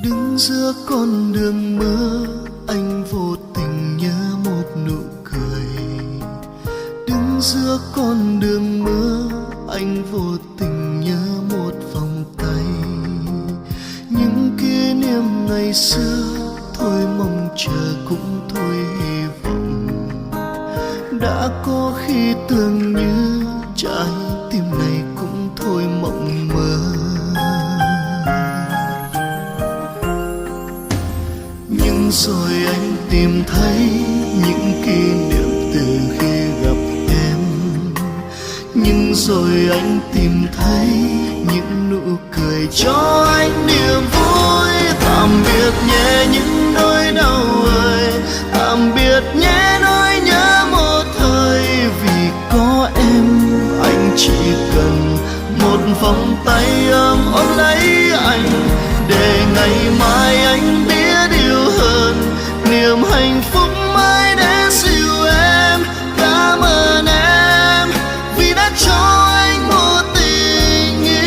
Đứng giữa con đường mơ, anh vô tình nhớ một nụ cười. Đứng giữa con đường mơ, anh vô tình nhớ một vòng tay. Những kỷ niệm ngày xưa thôi mong chờ cũng thôi hy vọng. Đã có khi tưởng như trái tim này cũng thôi mộng mơ. Nhưng rồi anh tìm thấy những kỷ niệm từ khi gặp em. Nhưng rồi anh tìm thấy những nụ cười cho anh niềm vui. Tạm biệt nhé những nỗi đau ơi, tạm biệt nhé nỗi nhớ một thời. Vì có em anh chỉ cần một vòng tay ôm lấy anh, để ngày mai anh biết yêu hơn. Niềm hạnh phúc mãi đến dìu em. Cảm ơn em vì đã cho anh một tình yêu.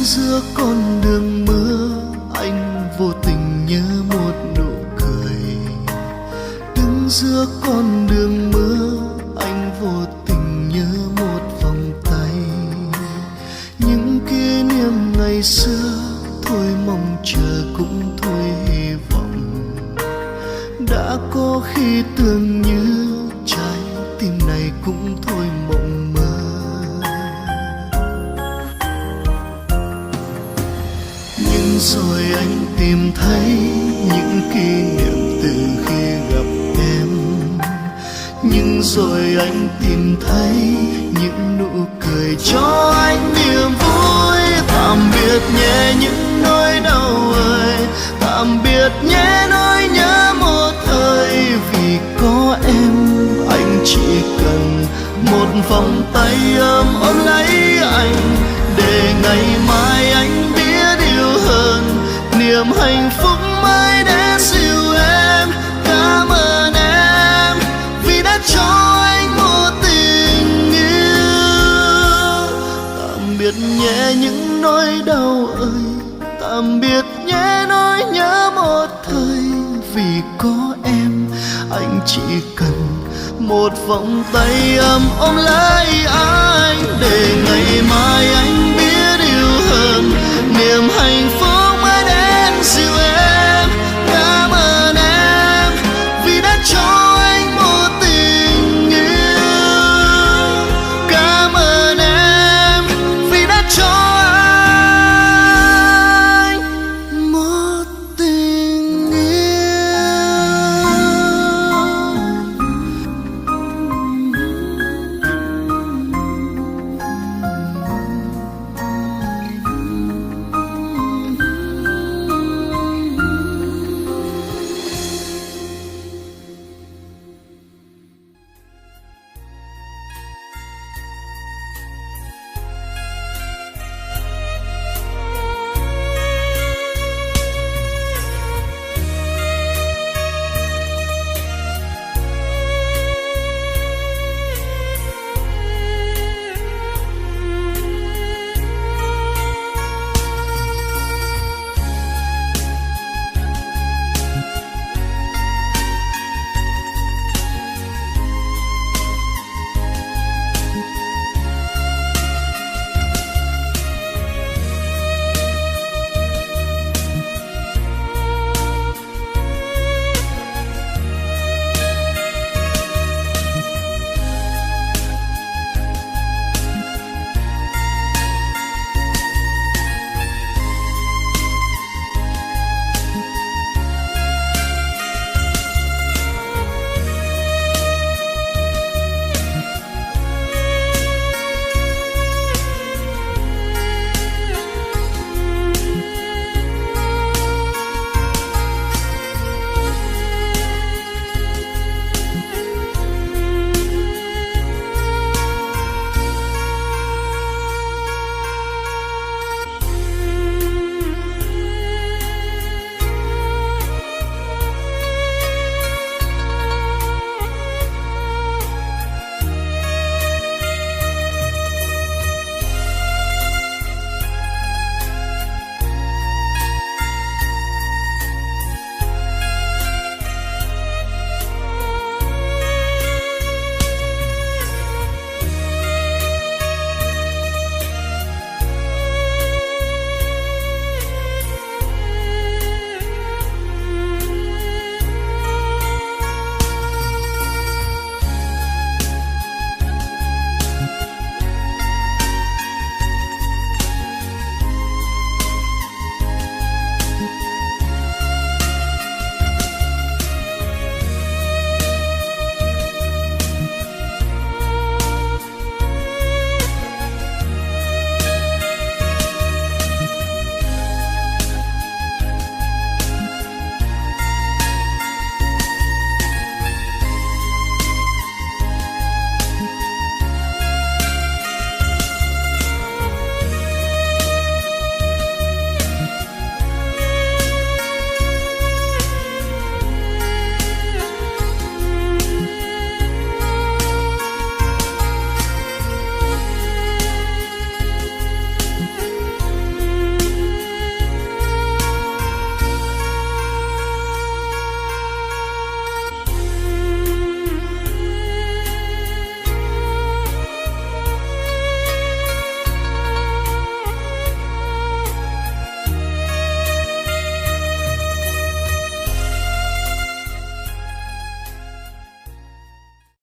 Giữa con đường mơ, anh vô tình nhớ một nụ cười. Đứng giữa con đường mơ, anh vô tình nhớ một vòng tay. Những kỷ niệm ngày xưa thôi mong chờ cũng thôi hy vọng. Đã có khi tưởng như trái tim này cũng thôi mộng mơ. Nhưng rồi anh tìm thấy những kỷ niệm từ khi gặp em. Nhưng rồi anh tìm thấy những nụ cười cho anh niềm vui. Tạm biệt nhé những nỗi đau ơi, tạm biệt nhé nỗi nhớ một thời. Vì có em anh chỉ cần một vòng tay ôm lấy anh, để ngày mai anh biết yêu hơn. Niềm hạnh phúc mãi đến dìu em. Cảm ơn em vì đã cho anh một tình yêu. Tạm biệt nhé những nỗi đau ơi, tạm biệt nhé nỗi nhớ một thời. Vì có em anh chỉ cần một vòng tay ôm lấy anh, để ngày mai anh biết yêu hơn. Niềm hạnh phúc